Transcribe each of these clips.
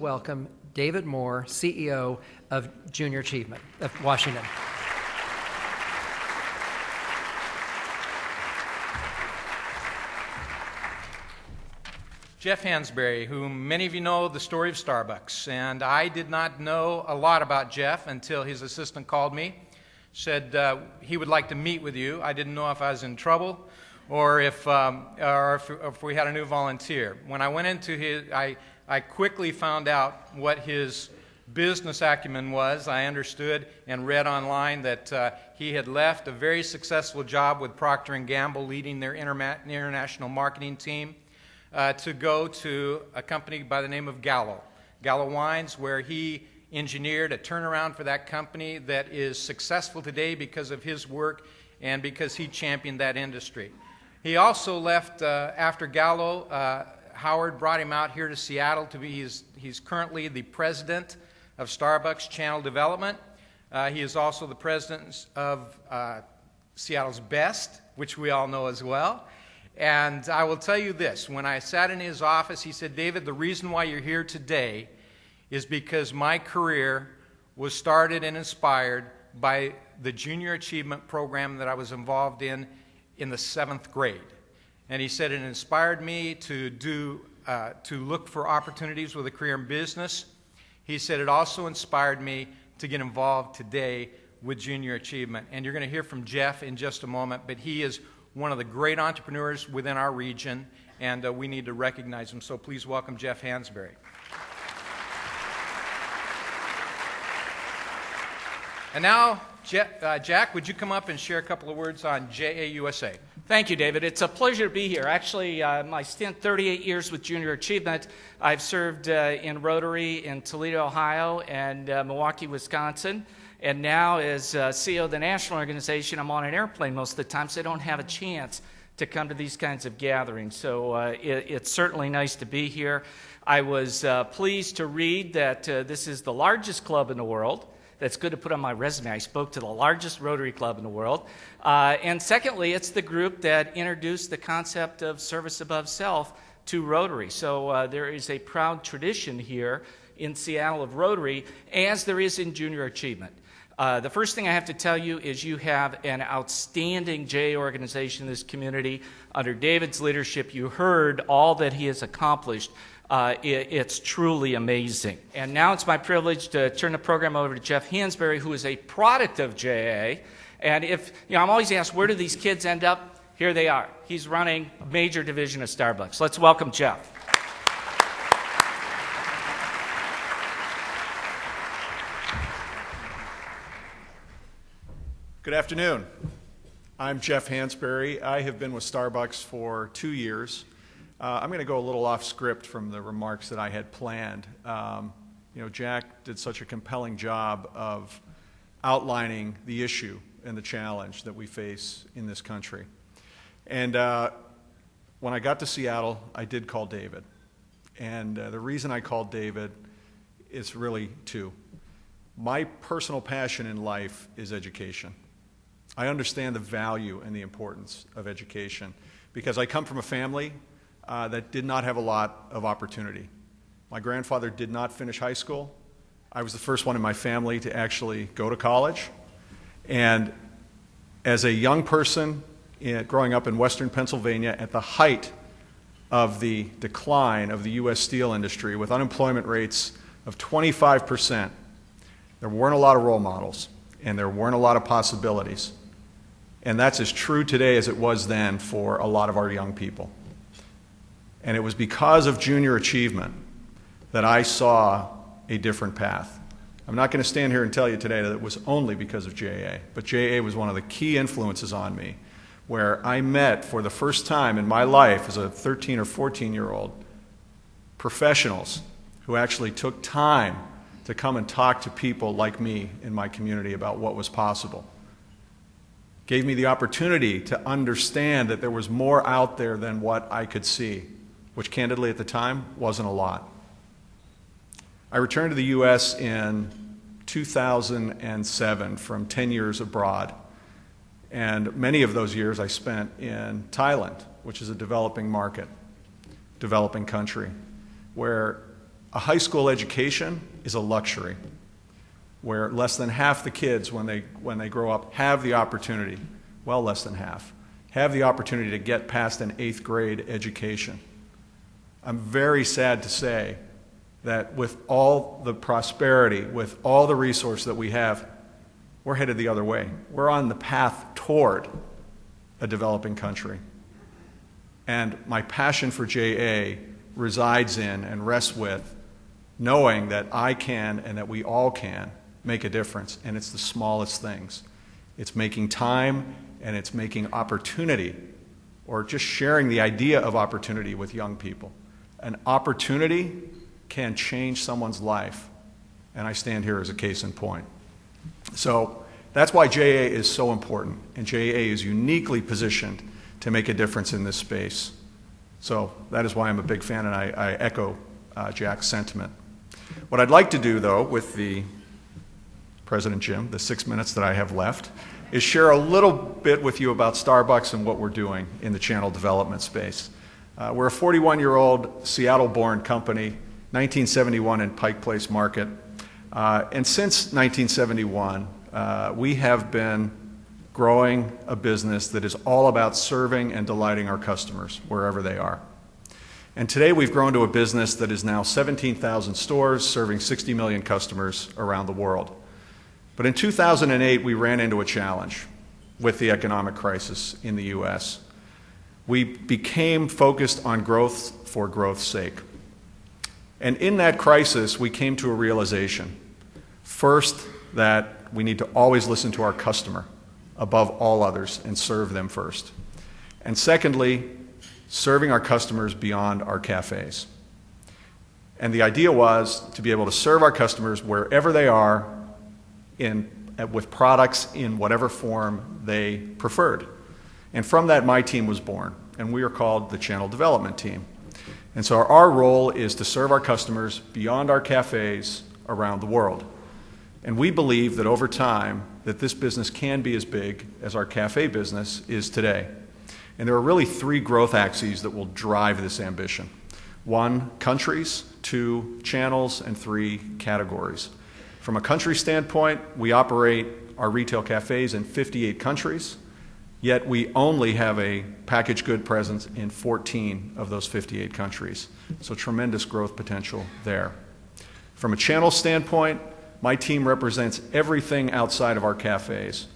welcome David Moore, CEO of Junior Achievement of Washington. Jeff Hansberry, whom many of you know the story of Starbucks, and I did not know a lot about Jeff until his assistant called me, said he would like to meet with you. I didn't know if I was in trouble or if we had a new volunteer. When I went into his, I quickly found out what his business acumen was. I understood and read online that he had left a very successful job with Procter & Gamble, leading their international marketing team, to go to a company by the name of Gallo Wines, where he engineered a turnaround for that company that is successful today because of his work and because he championed that industry. He also left after Gallo. Howard brought him out here to Seattle to be, he's currently the president of Starbucks Channel Development. He is also the president of Seattle's Best, which we all know as well. And I will tell you this, when I sat in his office, he said, "David, the reason why you're here today is because my career was started and inspired by the Junior Achievement Program that I was involved in the 7th grade." And he said it inspired me to look for opportunities with a career in business. He said it also inspired me to get involved today with Junior Achievement. And you're going to hear from Jeff in just a moment, but he is one of the great entrepreneurs within our region, and we need to recognize him. So please welcome Jeff Hansberry. And now, Jack, would you come up and share a couple of words on JAUSA? Thank you, David. It's a pleasure to be here. Actually, my stint 38 years with Junior Achievement. I've served in Rotary in Toledo, Ohio, and Milwaukee, Wisconsin. And now, as CEO of the national organization, I'm on an airplane most of the time, so I don't have a chance to come to these kinds of gatherings. So it's certainly nice to be here. I was pleased to read that this is the largest club in the world. That's good to put on my resume. I spoke to the largest Rotary club in the world. And secondly, it's the group that introduced the concept of service above self to Rotary. So there is a proud tradition here in Seattle of Rotary, as there is in Junior Achievement. The first thing I have to tell you is you have an outstanding JA organization in this community. Under David's leadership, you heard all that he has accomplished. It's truly amazing. And now it's my privilege to turn the program over to Jeff Hansberry, who is a product of JA. And I'm always asked, where do these kids end up? Here they are. He's running a major division of Starbucks. Let's welcome Jeff. Good afternoon. I'm Jeff Hansberry. I have been with Starbucks for 2 years. I'm going to go a little off script from the remarks that I had planned. Jack did such a compelling job of outlining the issue and the challenge that we face in this country. And when I got to Seattle, I did call David. And the reason I called David is really two. My personal passion in life is education. I understand the value and the importance of education because I come from a family that did not have a lot of opportunity. My grandfather did not finish high school. I was the first one in my family to actually go to college. And as a young person growing up in western Pennsylvania at the height of the decline of the U.S. steel industry with unemployment rates of 25%, there weren't a lot of role models and there weren't a lot of possibilities. And that's as true today as it was then for a lot of our young people. And it was because of Junior Achievement that I saw a different path. I'm not going to stand here and tell you today that it was only because of JA, but JA was one of the key influences on me, where I met for the first time in my life as a 13 or 14-year-old professionals who actually took time to come and talk to people like me in my community about what was possible. Gave me the opportunity to understand that there was more out there than what I could see, which candidly at the time wasn't a lot. I returned to the U.S. in 2007 from 10 years abroad, and many of those years I spent in Thailand, which is a developing market, developing country, where A high school education is a luxury, where less than half the kids, when they grow up, have the opportunity, well, less than half, have the opportunity to get past an 8th grade education. I'm very sad to say that with all the prosperity, with all the resource that we have, we're headed the other way. We're on the path toward a developing country. And my passion for JA resides in and rests with knowing that I can and that we all can make a difference. And it's the smallest things. It's making time and it's making opportunity, or just sharing the idea of opportunity with young people. An opportunity can change someone's life, and I stand here as a case in point. So that's why JA is so important, and JA is uniquely positioned to make a difference in this space. So that is why I'm a big fan, and I echo Jack's sentiment. What I'd like to do, though, with the President Jim, the 6 minutes that I have left, is share a little bit with you about Starbucks and what we're doing in the channel development space. We're a 41-year-old Seattle-born company, 1971 in Pike Place Market. And since 1971, we have been growing a business that is all about serving and delighting our customers wherever they are. And today we've grown to a business that is now 17,000 stores, serving 60 million customers around the world. But in 2008, we ran into a challenge with the economic crisis in the U.S. We became focused on growth for growth's sake. And in that crisis, we came to a realization. First, that we need to always listen to our customer above all others and serve them first. And secondly, serving our customers beyond our cafes. And the idea was to be able to serve our customers wherever they are with products in whatever form they preferred. And from that, my team was born, and we are called the Channel Development Team. And so our role is to serve our customers beyond our cafes around the world. And we believe that over time, that this business can be as big as our cafe business is today. And there are really 3 growth axes that will drive this ambition. 1, countries, 2, channels, and 3, categories. From a country standpoint, we operate our retail cafes in 58 countries, yet we only have a packaged good presence in 14 of those 58 countries. So tremendous growth potential there. From a channel standpoint, my team represents everything outside of our cafes.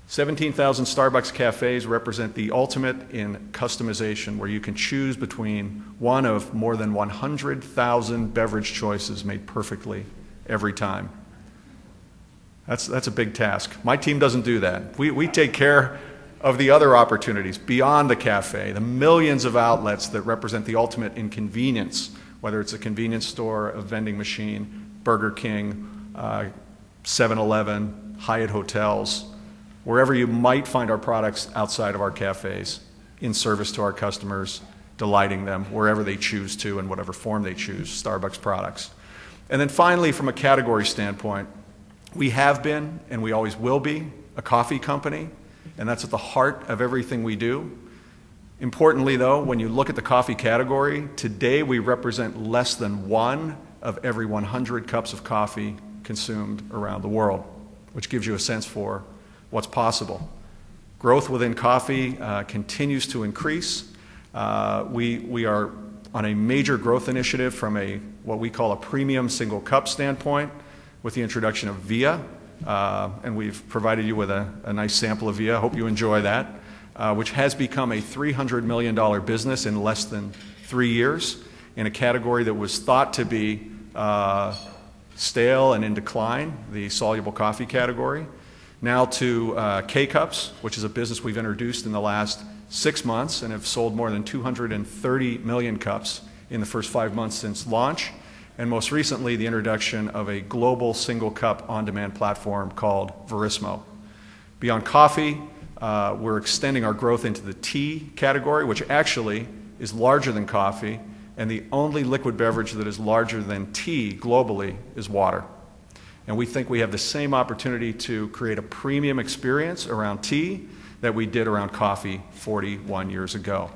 17,000 Starbucks cafes represent the ultimate in customization, where you can choose between one of more than 100,000 beverage choices made perfectly every time. That's a big task. My team doesn't do that. We take care of the other opportunities beyond the cafe, the millions of outlets that represent the ultimate in convenience, whether it's a convenience store, a vending machine, Burger King, 7-Eleven, Hyatt Hotels, wherever you might find our products outside of our cafes, in service to our customers, delighting them wherever they choose to, in whatever form they choose, Starbucks products. And then finally, from a category standpoint, we have been, and we always will be, a coffee company, and that's at the heart of everything we do. Importantly, though, when you look at the coffee category, today we represent less than 1 of every 100 cups of coffee consumed around the world, which gives you a sense for what's possible. Growth within coffee continues to increase. We are on a major growth initiative from what we call a premium single cup standpoint, with the introduction of Via, and we've provided you with a nice sample of Via. I hope you enjoy that, which has become a $300 million business in less than 3 years, in a category that was thought to be stale and in decline, the soluble coffee category. Now to K-Cups, which is a business we've introduced in the last 6 months and have sold more than 230 million cups in the first 5 months since launch. And most recently, the introduction of a global single cup on-demand platform called Verismo. Beyond coffee, we're extending our growth into the tea category, which actually is larger than coffee, and the only liquid beverage that is larger than tea globally is water. And we think we have the same opportunity to create a premium experience around tea that we did around coffee 41 years ago.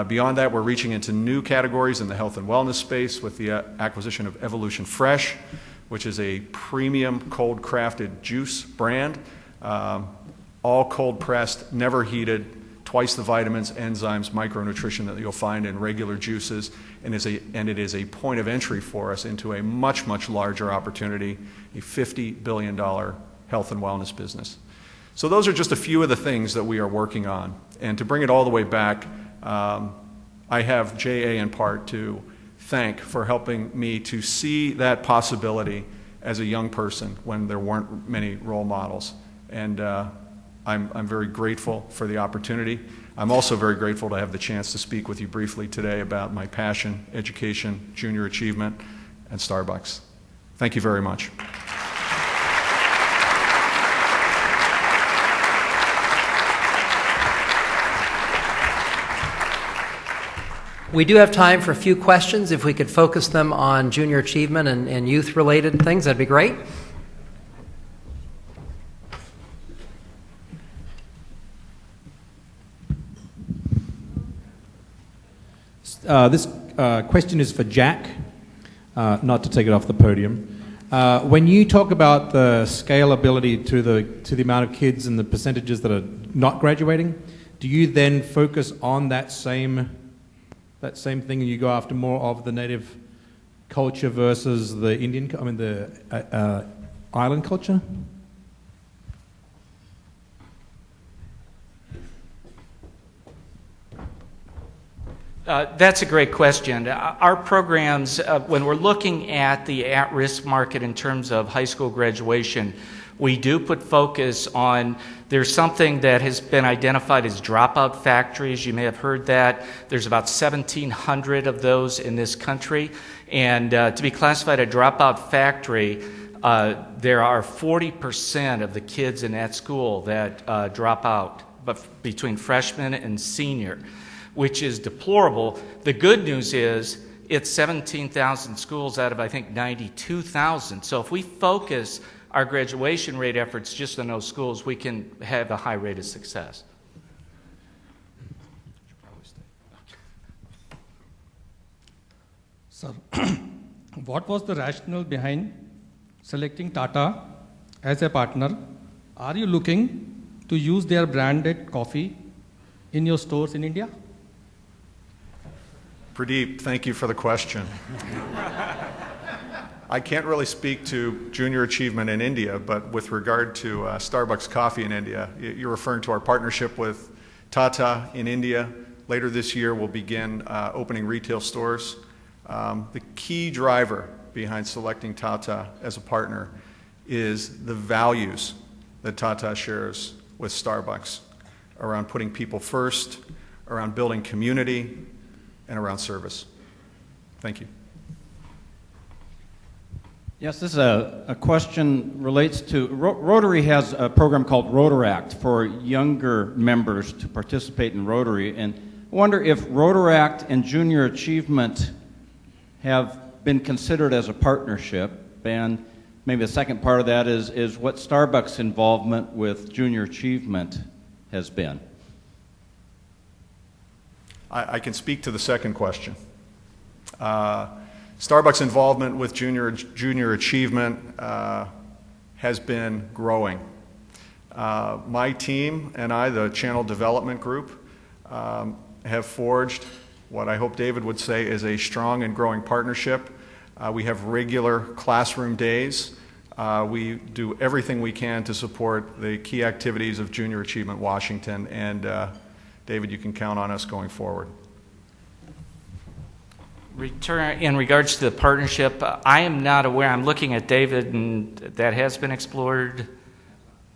Beyond that, we're reaching into new categories in the health and wellness space with the acquisition of Evolution Fresh, which is a premium cold-crafted juice brand, all cold-pressed, never heated, twice the vitamins, enzymes, micronutrition that you'll find in regular juices, and it is a point of entry for us into a much, much larger opportunity, a $50 billion health and wellness business. So those are just a few of the things that we are working on. And to bring it all the way back, I have JA in part to thank for helping me to see that possibility as a young person when there weren't many role models. And I'm very grateful for the opportunity. I'm also very grateful to have the chance to speak with you briefly today about my passion, education, junior achievement, and Starbucks. Thank you very much. We do have time for a few questions. If we could focus them on junior achievement and youth-related things, that'd be great. This question is for Jack, not to take it off the podium. When you talk about the scalability to the amount of kids and the percentages that are not graduating, do you then focus on that same thing and you go after more of the native culture versus the the island culture? That's a great question. Our programs, when we're looking at the at-risk market in terms of high school graduation, we do put focus on, there's something that has been identified as dropout factories. You may have heard that. There's about 1,700 of those in this country. And to be classified a dropout factory, there are 40% of the kids in that school that drop out, but between freshman and senior, which is deplorable. The good news is it's 17,000 schools out of, I think, 92,000. So if we focus our graduation rate efforts just on those schools, we can have a high rate of success. Sir, what was the rationale behind selecting Tata as a partner? Are you looking to use their branded coffee in your stores in India? Pradeep, thank you for the question. I can't really speak to junior achievement in India, but with regard to Starbucks coffee in India, you're referring to our partnership with Tata in India. Later this year, we'll begin opening retail stores. The key driver behind selecting Tata as a partner is the values that Tata shares with Starbucks around putting people first, around building community, and around service. Thank you. Yes, this is a question relates to, Rotary has a program called Rotaract for younger members to participate in Rotary, and I wonder if Rotaract and Junior Achievement have been considered as a partnership, and maybe the second part of that is what Starbucks' involvement with Junior Achievement has been. I can speak to the second question. Starbucks' involvement with junior achievement has been growing. My team and I, the Channel Development Group, have forged what I hope David would say is a strong and growing partnership. We have regular classroom days. We do everything we can to support the key activities of Junior Achievement Washington, and David, you can count on us going forward. In regards to the partnership, I am not aware. I'm looking at David, and that has been explored,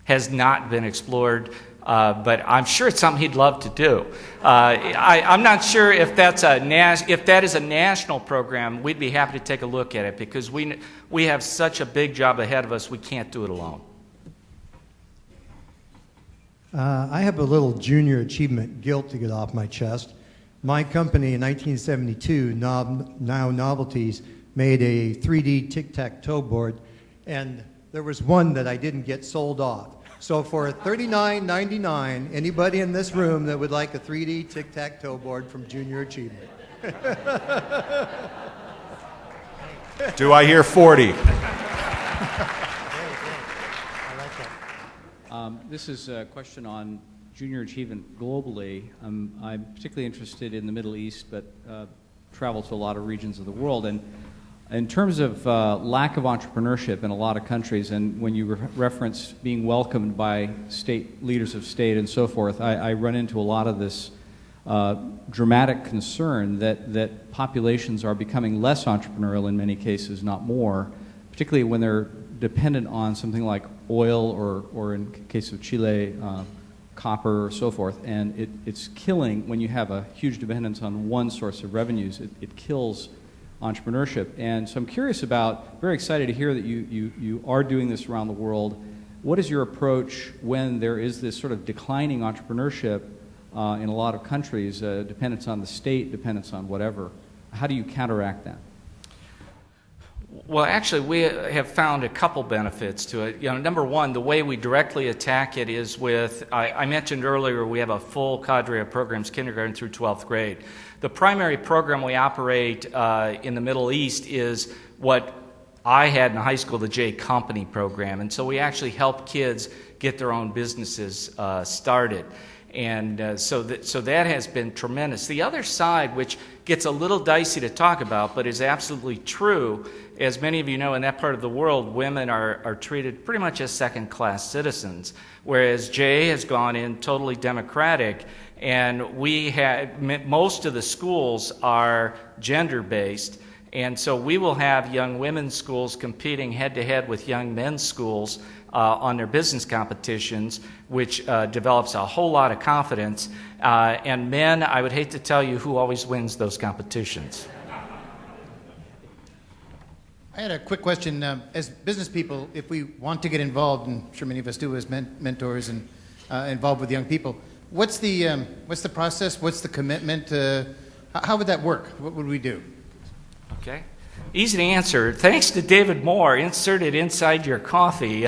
has not been explored, but I'm sure it's something he'd love to do. I'm not sure if if that is a national program. We'd be happy to take a look at it because we have such a big job ahead of us. We can't do it alone. I have a little junior achievement guilt to get off my chest. My company in 1972, Now Novelties, made a 3D tic-tac-toe board, and there was one that I didn't get sold off. So for $39.99, anybody in this room that would like a 3D tic-tac-toe board from Junior Achievement? Do I hear 40? This is a question on junior achievement globally. I'm particularly interested in the Middle East, but travel to a lot of regions of the world. And in terms of lack of entrepreneurship in a lot of countries, and when you reference being welcomed by leaders of state and so forth, I run into a lot of this dramatic concern that populations are becoming less entrepreneurial in many cases, not more, particularly when they're dependent on something like oil or in the case of Chile, copper or so forth. And it's killing, when you have a huge dependence on one source of revenues, it kills entrepreneurship. And so I'm curious about, very excited to hear that you are doing this around the world. What is your approach when there is this sort of declining entrepreneurship in a lot of countries, dependence on the state, dependence on whatever? How do you counteract that? Well, actually, we have found a couple benefits to it. Number one, the way we directly attack it is with, I mentioned earlier, we have a full cadre of programs, kindergarten through 12th grade. The primary program we operate in the Middle East is what I had in high school, the J Company program. And so we actually help kids get their own businesses started. And so that has been tremendous. The other side, which gets a little dicey to talk about, but is absolutely true, as many of you know, in that part of the world, women are treated pretty much as second-class citizens, whereas Jay has gone in totally democratic, and most of the schools are gender-based, and so we will have young women's schools competing head-to-head with young men's schools on their business competitions, which develops a whole lot of confidence. And men, I would hate to tell you who always wins those competitions. I had a quick question. As business people, if we want to get involved, and I'm sure many of us do as mentors and involved with young people, what's the process? What's the commitment? How would that work? What would we do? Okay. Easy to answer. Thanks to David Moore, inserted inside your coffee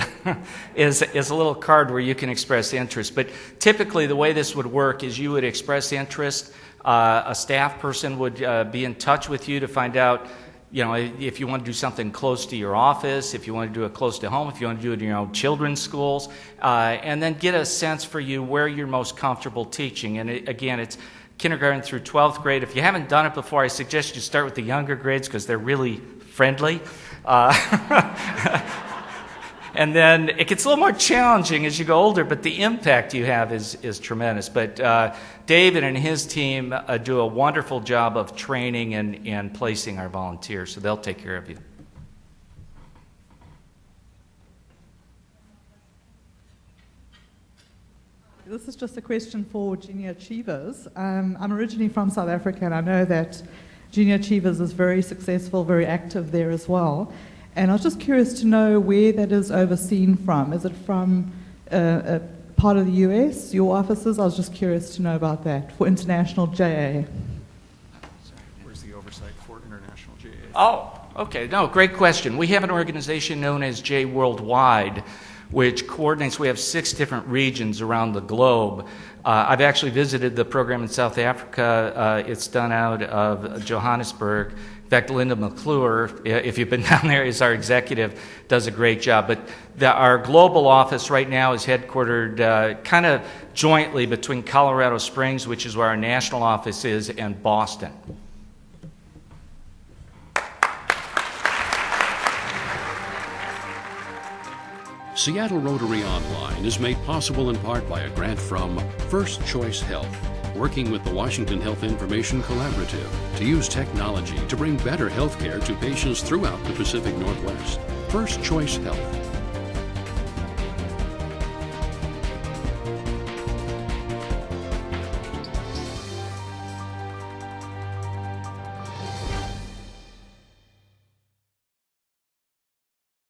is a little card where you can express interest. But typically the way this would work is you would express interest. A staff person would be in touch with you to find out, if you want to do something close to your office, if you want to do it close to home, if you want to do it in your own children's schools, and then get a sense for you where you're most comfortable teaching. And again, it's kindergarten through 12th grade. If you haven't done it before, I suggest you start with the younger grades because they're really friendly. And then it gets a little more challenging as you go older, but the impact you have is tremendous. But David and his team do a wonderful job of training and placing our volunteers, so they'll take care of you. This is just a question for Junior Achievers. I'm originally from South Africa, and I know that Junior Achievers is very successful, very active there as well. And I was just curious to know where that is overseen from. Is it from a part of the US, your offices? I was just curious to know about that for International JA. Where's the oversight for International JA? Oh, okay. No, great question. We have an organization known as J Worldwide, which coordinates. We have 6 different regions around the globe. I've actually visited the program in South Africa. It's done out of Johannesburg. In fact, Linda McClure, if you've been down there, is our executive, does a great job. But our global office right now is headquartered kind of jointly between Colorado Springs, which is where our national office is, and Boston. Seattle Rotary Online is made possible in part by a grant from First Choice Health, working with the Washington Health Information Collaborative to use technology to bring better health care to patients throughout the Pacific Northwest. First Choice Health.